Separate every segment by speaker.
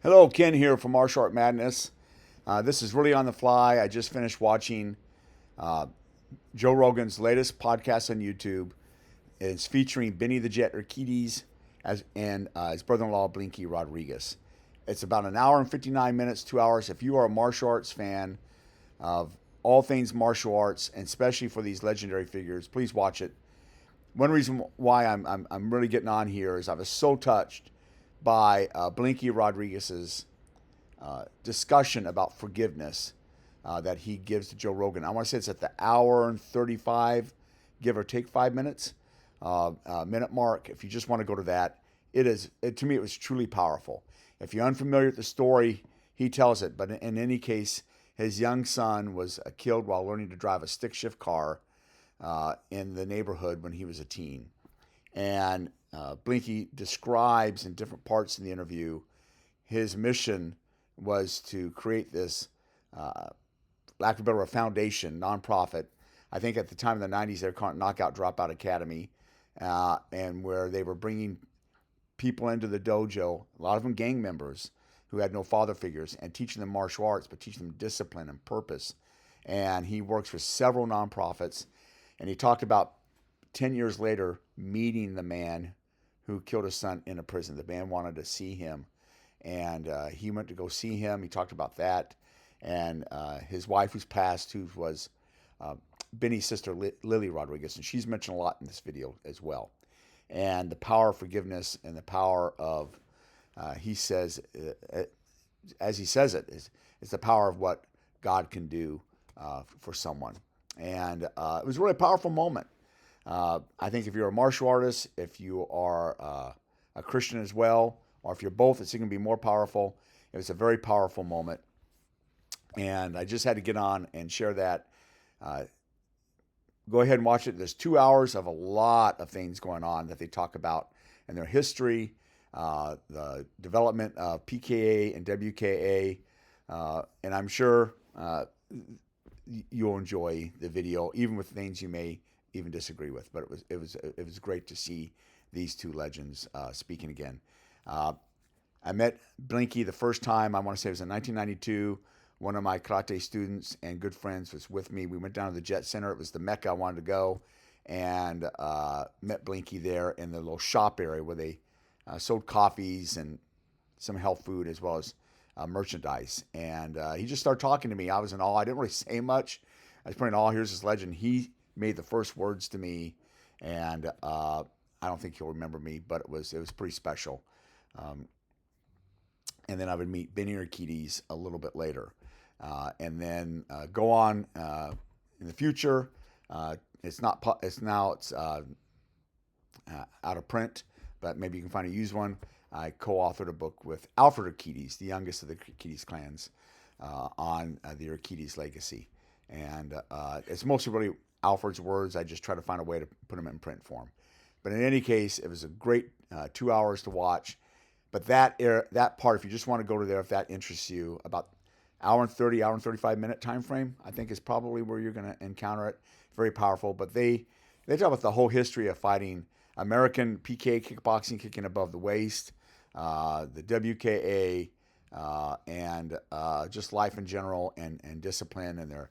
Speaker 1: Hello, Ken here from Martial Art Madness. This is really on the fly. I just finished watching uh, Joe Rogan's latest podcast on YouTube. It's featuring Benny the Jet Urquidez and his brother-in-law Blinky Rodriguez. It's about an hour and 59 minutes, 2 hours. If you are a martial arts fan of all things martial arts, and especially for these legendary figures, please watch it. One reason why I'm really getting on here is I was so touched by Blinky Rodriguez's discussion about forgiveness that he gives to Joe Rogan. I want to say it's at the hour and 35, give or take 5 minutes, minute mark. If you just want to go to that, to me, it was truly powerful. If you're unfamiliar with the story, he tells it. But in any case, his young son was killed while learning to drive a stick shift car in the neighborhood when he was a teen. And Blinky describes in different parts in the interview his mission was to create this, lack of a better, a foundation, nonprofit. I think at the time in the 90s, they were calling it Knockout Dropout Academy, and where they were bringing people into the dojo, a lot of them gang members who had no father figures, and teaching them martial arts, but teaching them discipline and purpose. And he works with several nonprofits, and he talked about 10 years later meeting the man who killed his son in a prison. The man wanted to see him, and he went to go see him. He talked about that, and his wife, who's passed, who was Benny's sister, Lily Rodriguez, and she's mentioned a lot in this video as well. And the power of forgiveness and the power of, he says, as he says it, is the power of what God can do for someone. And it was really a powerful moment. I think if you're a martial artist, if you are a Christian as well, or if you're both, it's going to be more powerful. It was a very powerful moment. And I just had to get on and share that. Go ahead and watch it. There's 2 hours of a lot of things going on that they talk about in their history, the development of PKA and WKA. And I'm sure you'll enjoy the video, even with things you may even disagree with. But it was great to see these two legends speaking again. I met Blinky the first time, I want to say it was in 1992. One of my karate students and good friends was with me. We went down to the Jet Center. It was the Mecca I wanted to go, and met Blinky there in the little shop area where they sold coffees and some health food as well as merchandise. And he just started talking to me. I was in awe. I didn't really say much. I was putting in awe. Here's this legend. He made the first words to me, and I don't think he'll remember me, but it was pretty special. And then I would meet Benny Urquidez a little bit later, and then go on in the future. It's out of print, but maybe you can find a used one. I co-authored a book with Alfred Urquidez, the youngest of the Urquidez clans, on the Urquidez legacy, and it's mostly really Alfred's words. I just try to find a way to put them in print form. But in any case, it was a great 2 hours to watch. But that part, if you just want to go to there, if that interests you, about hour and 30, hour and 35 minute time frame, I think is probably where you're going to encounter it. Very powerful. But they talk about the whole history of fighting American PK kickboxing, kicking above the waist, the WKA, and just life in general and discipline and their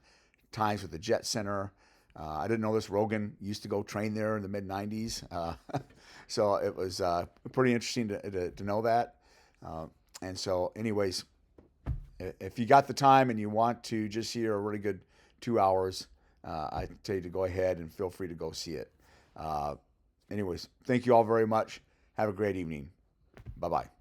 Speaker 1: times with the Jet Center. I didn't know this. Rogan used to go train there in the mid 90s. So it was pretty interesting to know that. And so anyways, if you got the time and you want to just hear a really good 2 hours, I tell you to go ahead and feel free to go see it. Anyways, thank you all very much. Have a great evening. Bye-bye.